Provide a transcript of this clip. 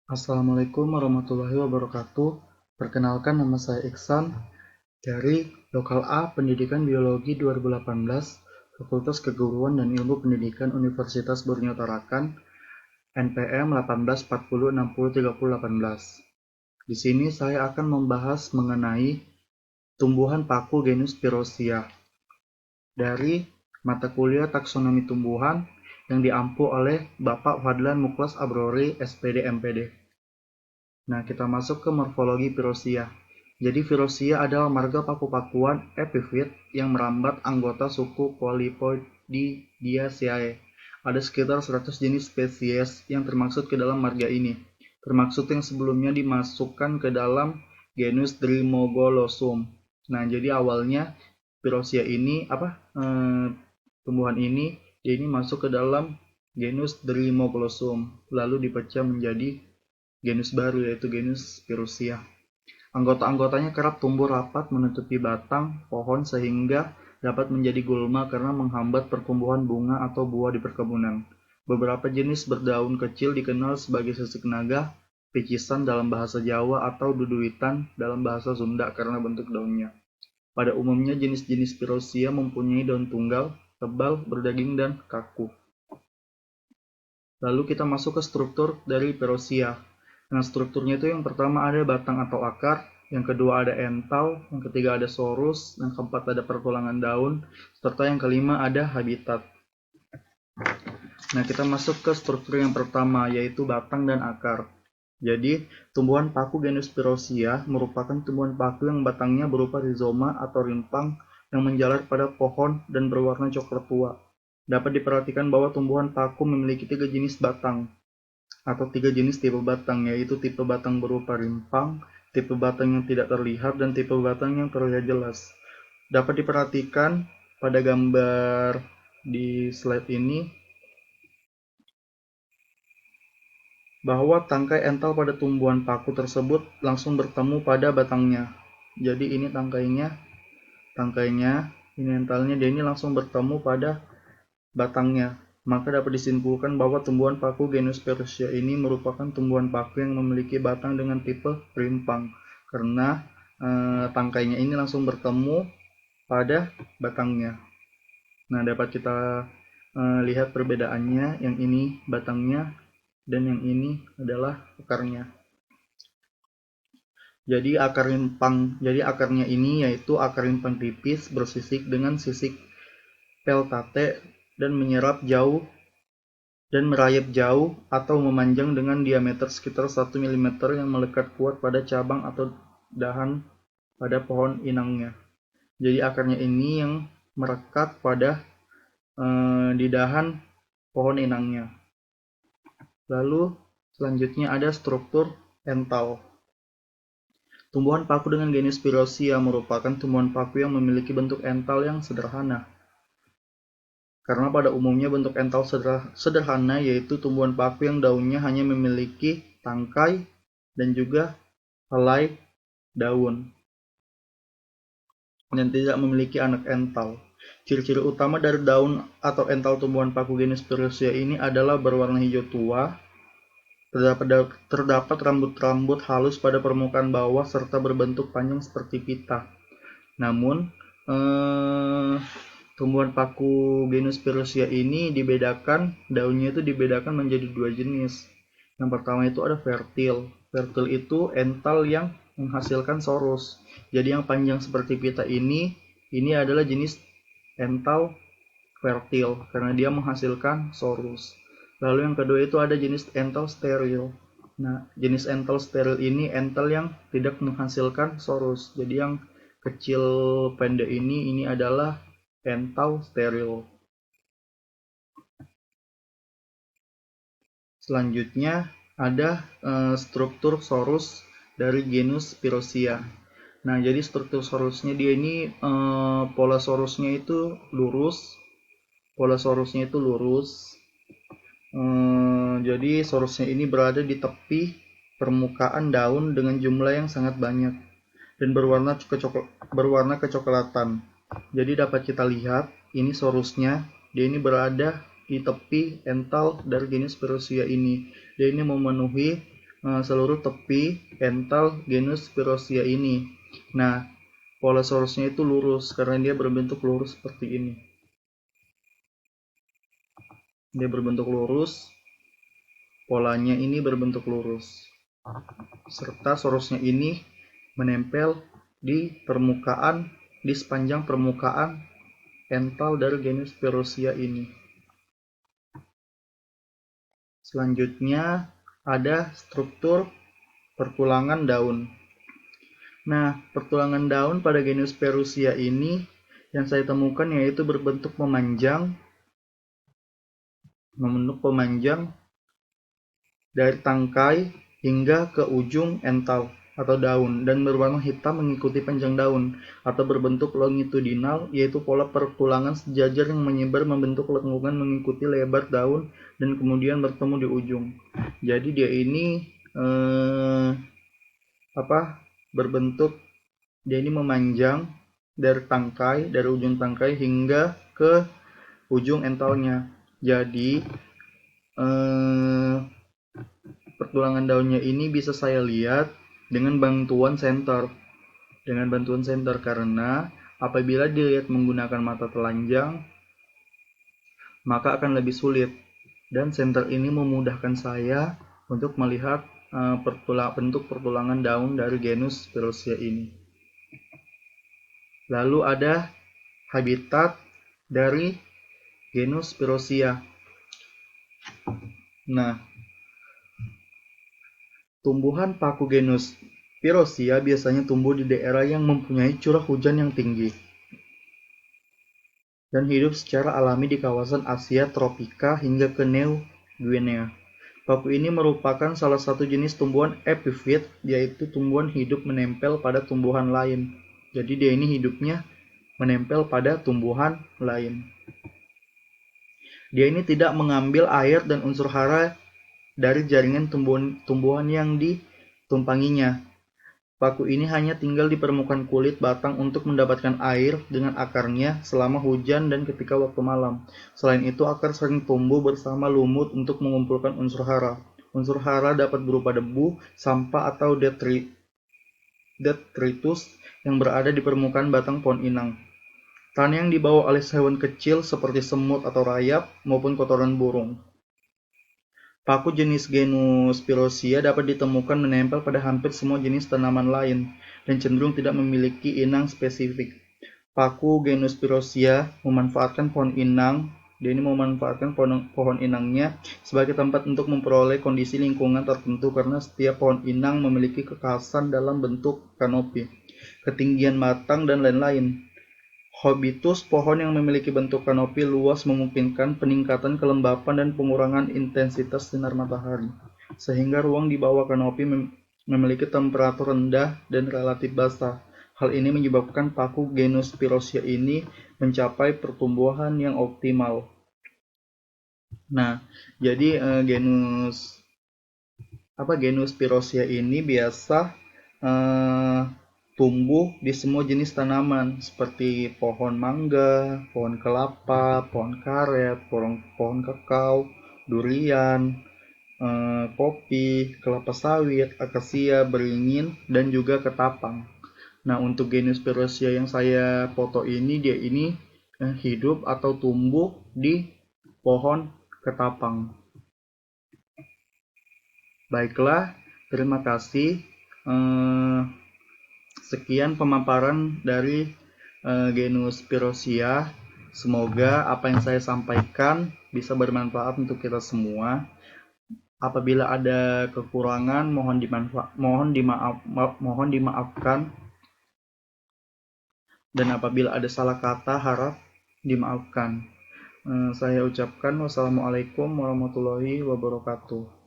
Assalamualaikum warahmatullahi wabarakatuh. Perkenalkan, nama saya Iksan dari Lokal A Pendidikan Biologi 2018, Fakultas Keguruan dan Ilmu Pendidikan Universitas Borneo Tarakan, NPM 1840603018. Di sini saya akan membahas mengenai tumbuhan paku genus Spirosia dari mata kuliah Taksonomi Tumbuhan yang diampu oleh Bapak Fadlan Muklas Abrori, SPD MPD. Nah, kita masuk ke morfologi Pirosia. Jadi Pirosia adalah marga paku-pakuan epifit yang merambat anggota suku Polypodiaceae. Ada sekitar 100 jenis spesies yang termaksud ke dalam marga ini, termaksud yang sebelumnya dimasukkan ke dalam genus Dreamoglossum. Nah, jadi awalnya Pirosia ini tumbuhan ini masuk ke dalam genus Dreamoglossum, lalu dipecah menjadi genus baru yaitu genus Pirosia. Anggota-anggotanya kerap tumbuh rapat menutupi batang pohon sehingga dapat menjadi gulma karena menghambat pertumbuhan bunga atau buah di perkebunan. Beberapa jenis berdaun kecil dikenal sebagai sisik naga, picisan dalam bahasa Jawa atau duduitan dalam bahasa Sunda karena bentuk daunnya. Pada umumnya jenis-jenis Pirosia mempunyai daun tunggal, tebal, berdaging, dan kaku. Lalu kita masuk ke struktur dari Pirosia. Nah, strukturnya itu yang pertama ada batang atau akar, yang kedua ada ental, yang ketiga ada sorus, yang keempat ada pertulangan daun, serta yang kelima ada habitat. Nah, kita masuk ke struktur yang pertama, yaitu batang dan akar. Jadi, tumbuhan paku genus Pirosia merupakan tumbuhan paku yang batangnya berupa rizoma atau rimpang yang menjalar pada pohon dan berwarna coklat tua. Dapat diperhatikan bahwa tumbuhan paku memiliki 3 jenis batang, atau 3 jenis tipe batang, yaitu tipe batang berupa rimpang, tipe batang yang tidak terlihat, dan tipe batang yang terlihat jelas. Dapat diperhatikan pada gambar di slide ini bahwa tangkai ental pada tumbuhan paku tersebut langsung bertemu pada batangnya. Jadi ini tangkainya, ini entalnya, dia ini langsung bertemu pada batangnya. Maka dapat disimpulkan bahwa tumbuhan paku genus Pirosia ini merupakan tumbuhan paku yang memiliki batang dengan tipe rimpang, karena tangkainya ini langsung bertemu pada batangnya. Nah, dapat kita lihat perbedaannya, yang ini batangnya dan yang ini adalah akarnya. Jadi akarnya ini yaitu akar rimpang tipis bersisik dengan sisik peltate dan merayap jauh atau memanjang dengan diameter sekitar 1 mm yang melekat kuat pada cabang atau dahan pada pohon inangnya. Jadi akarnya ini yang merekat pada di dahan pohon inangnya. Lalu selanjutnya ada struktur ental. Tumbuhan paku dengan genus Pirosia merupakan tumbuhan paku yang memiliki bentuk ental yang sederhana. Karena pada umumnya bentuk ental sederhana yaitu tumbuhan paku yang daunnya hanya memiliki tangkai dan juga helai daun dan tidak memiliki anak ental. Ciri-ciri utama dari daun atau ental tumbuhan paku genus Pirosia ini adalah berwarna hijau tua, terdapat rambut-rambut halus pada permukaan bawah serta berbentuk panjang seperti pita. Namun, tumbuhan paku genus Pirosia ini daunnya itu dibedakan menjadi 2 jenis. Yang pertama itu ada fertil. Fertil itu ental yang menghasilkan sorus. Jadi yang panjang seperti pita ini adalah jenis ental fertil karena dia menghasilkan sorus. Lalu yang kedua itu ada jenis ental steril. Nah, jenis ental steril ini ental yang tidak menghasilkan sorus. Jadi yang kecil pendek ini adalah ental steril. Selanjutnya ada struktur sorus dari genus Pirosia. Nah, jadi struktur sorusnya dia ini pola sorusnya itu lurus. Jadi sorusnya ini berada di tepi permukaan daun dengan jumlah yang sangat banyak dan berwarna kecoklatan. Jadi dapat kita lihat ini sorusnya, dia ini berada di tepi ental dari jenis Pirosia ini. Dia ini memenuhi seluruh tepi ental genus Spirosia ini. Nah, pola sorusnya itu lurus karena dia berbentuk lurus seperti ini. Dia berbentuk lurus, polanya ini berbentuk lurus, serta sorusnya ini menempel di permukaan, di sepanjang permukaan ental dari genus Spirosia ini. Selanjutnya ada struktur pertulangan daun. Nah, pertulangan daun pada genus Spirosia ini yang saya temukan yaitu berbentuk memanjang dari tangkai hingga ke ujung ental atau daun dan berwarna hitam mengikuti panjang daun, atau berbentuk longitudinal yaitu pola pertulangan sejajar yang menyebar membentuk lengkungan mengikuti lebar daun dan kemudian bertemu di ujung. Jadi dia ini dia ini memanjang dari ujung tangkai hingga ke ujung entalnya. Jadi pertulangan daunnya ini bisa saya lihat dengan bantuan senter. Karena apabila dilihat menggunakan mata telanjang, maka akan lebih sulit. Dan senter ini memudahkan saya untuk melihat bentuk pertulangan daun dari genus Spirosia ini. Lalu ada habitat dari genus Spirosia. Nah, tumbuhan paku genus Spirosia biasanya tumbuh di daerah yang mempunyai curah hujan yang tinggi dan hidup secara alami di kawasan Asia tropika hingga ke New Guinea. Paku ini merupakan salah satu jenis tumbuhan epifit, yaitu tumbuhan hidup menempel pada tumbuhan lain. Jadi dia ini hidupnya menempel pada tumbuhan lain. Dia ini tidak mengambil air dan unsur hara dari jaringan tumbuhan yang ditumpanginya. Paku ini hanya tinggal di permukaan kulit batang untuk mendapatkan air dengan akarnya selama hujan dan ketika waktu malam. Selain itu, akar sering tumbuh bersama lumut untuk mengumpulkan unsur hara. Unsur hara dapat berupa debu, sampah, atau detritus yang berada di permukaan batang pohon inang. Tanah yang dibawa oleh hewan kecil seperti semut atau rayap maupun kotoran burung. Paku jenis genus Spirosia dapat ditemukan menempel pada hampir semua jenis tanaman lain dan cenderung tidak memiliki inang spesifik. Paku genus Spirosia memanfaatkan pohon inang. Dia ini memanfaatkan pohon inangnya sebagai tempat untuk memperoleh kondisi lingkungan tertentu karena setiap pohon inang memiliki kekhasan dalam bentuk kanopi, ketinggian batang, dan lain-lain. Habitus pohon yang memiliki bentuk kanopi luas memungkinkan peningkatan kelembapan dan pengurangan intensitas sinar matahari, sehingga ruang di bawah kanopi memiliki temperatur rendah dan relatif basah. Hal ini menyebabkan paku genus Spirosia ini mencapai pertumbuhan yang optimal. Nah, jadi genus Spirosia ini biasa tumbuh di semua jenis tanaman seperti pohon mangga, pohon kelapa, pohon karet, pohon kakao, durian, kopi, kelapa sawit, akasia, beringin, dan juga ketapang. Nah, untuk genus Spirosia yang saya foto ini, dia ini hidup atau tumbuh di pohon ketapang. Baiklah, terima kasih. Sekian pemaparan dari genus Spirosia. Semoga apa yang saya sampaikan bisa bermanfaat untuk kita semua. Apabila ada kekurangan, mohon dimaafkan. Dan apabila ada salah kata, harap dimaafkan. Saya ucapkan wassalamualaikum warahmatullahi wabarakatuh.